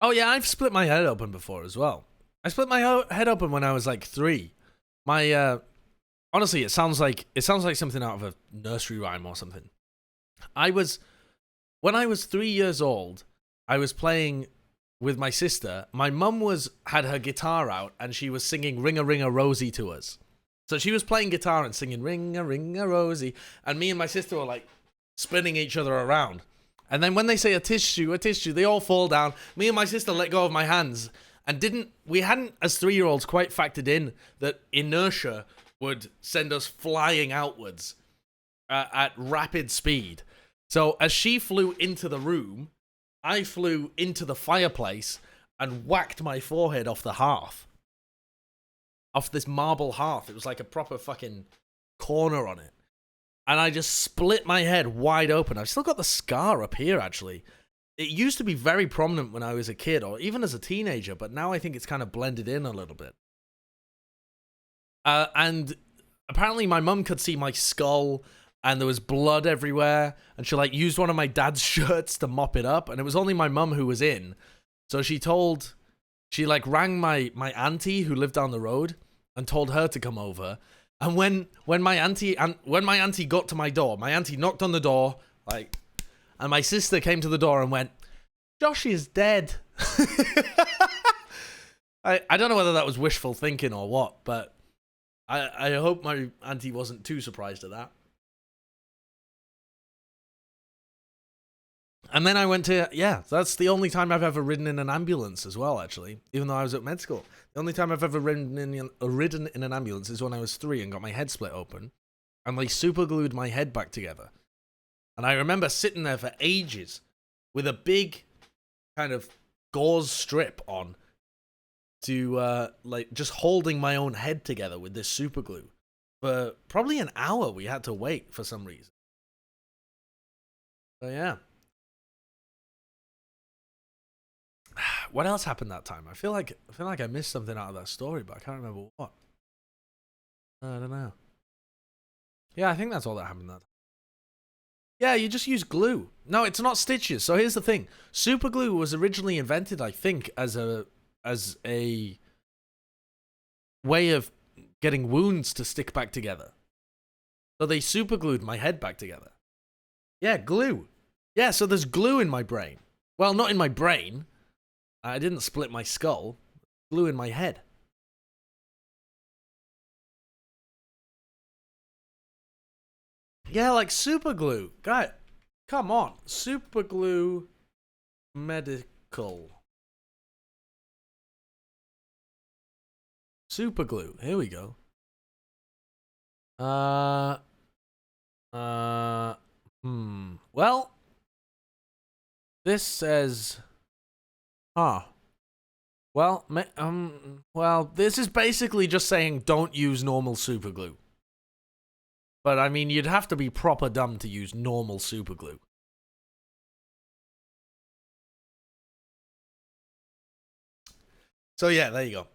Oh yeah, I've split my head open before as well. I split my head open when I was like 3. My honestly, it sounds like something out of a nursery rhyme or something. I was When I was 3 years old, I was playing with my sister. My mum had her guitar out and she was singing "Ring a Ring a Rosie" to us. So she was playing guitar and singing Ring a Rosie," and me and my sister were like spinning each other around. And then when they say a tissue, they all fall down. Me and my sister let go of my hands and we hadn't, as 3-year-olds, quite factored in that inertia would send us flying outwards at rapid speed. So as she flew into the room, I flew into the fireplace and whacked my forehead off the hearth. Off this marble hearth. It was like a proper fucking corner on it. And I just split my head wide open. I've still got the scar up here, actually. It used to be very prominent when I was a kid, or even as a teenager, but now I think it's kind of blended in a little bit. And apparently my mum could see my skull, and there was blood everywhere, and she like used one of my dad's shirts to mop it up, and it was only my mum who was in. So she like rang my auntie who lived down the road and told her to come over. And when my auntie got to my door, my auntie knocked on the door, like, and my sister came to the door and went, "Josh is dead." I don't know whether that was wishful thinking or what, but I hope my auntie wasn't too surprised at that. And then I went to, that's the only time I've ever ridden in an ambulance as well, actually, even though I was at med school. The only time I've ever ridden in an ambulance is when I was 3 and got my head split open, and they super glued my head back together. And I remember sitting there for ages with a big kind of gauze strip on to, like, just holding my own head together with this super glue. For probably an hour we had to wait for some reason. So yeah. What else happened that time? I feel like I missed something out of that story, but I can't remember what. I don't know. Yeah, I think that's all that happened that time. Yeah, you just use glue. No, it's not stitches. So here's the thing. Super glue was originally invented, I think, as a way of getting wounds to stick back together. So they super glued my head back together. Yeah, glue. Yeah, so there's glue in my brain. Well, not in my brain. I didn't split my skull. Glue in my head. Yeah, like super glue. God, come on. Super glue medical. Super glue. Here we go. Well, this says, well, this is basically just saying don't use normal super glue. But I mean, you'd have to be proper dumb to use normal super glue. So yeah, there you go.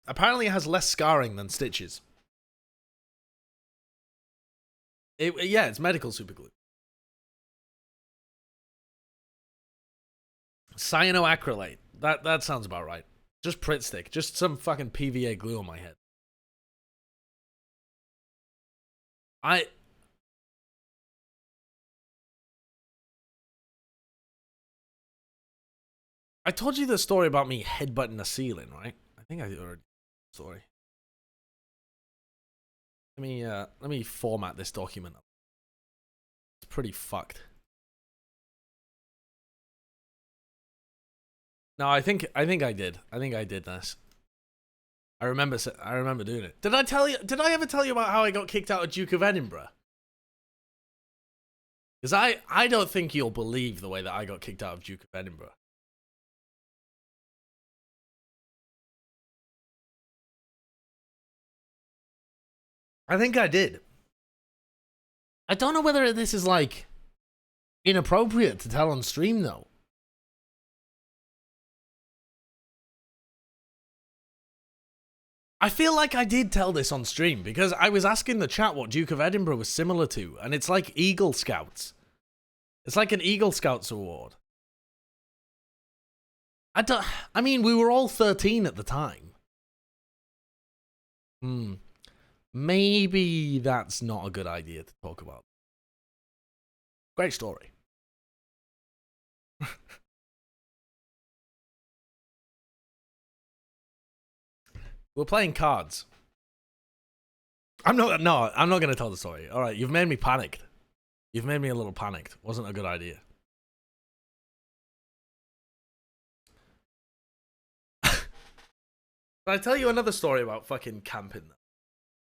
Apparently it has less scarring than stitches. It's medical super glue. Cyanoacrylate. That sounds about right. Just Pritt stick. Just some fucking PVA glue on my head. I told you the story about me headbutting the ceiling, right? I think I already story. Let me format this document. It's pretty fucked. No, I think I did. I think I did this. I remember doing it. Did I ever tell you about how I got kicked out of Duke of Edinburgh? Because I don't think you'll believe the way that I got kicked out of Duke of Edinburgh. I think I did. I don't know whether this is like inappropriate to tell on stream though. I feel like I did tell this on stream because I was asking the chat what Duke of Edinburgh was similar to, and it's like Eagle Scouts. It's like an Eagle Scouts award. I don't. I mean, we were all 13 at the time. Maybe that's not a good idea to talk about. Great story. We're playing cards. I'm not going to tell the story. All right, you've made me panicked. You've made me a little panicked. Wasn't a good idea. But I tell you another story about fucking camping.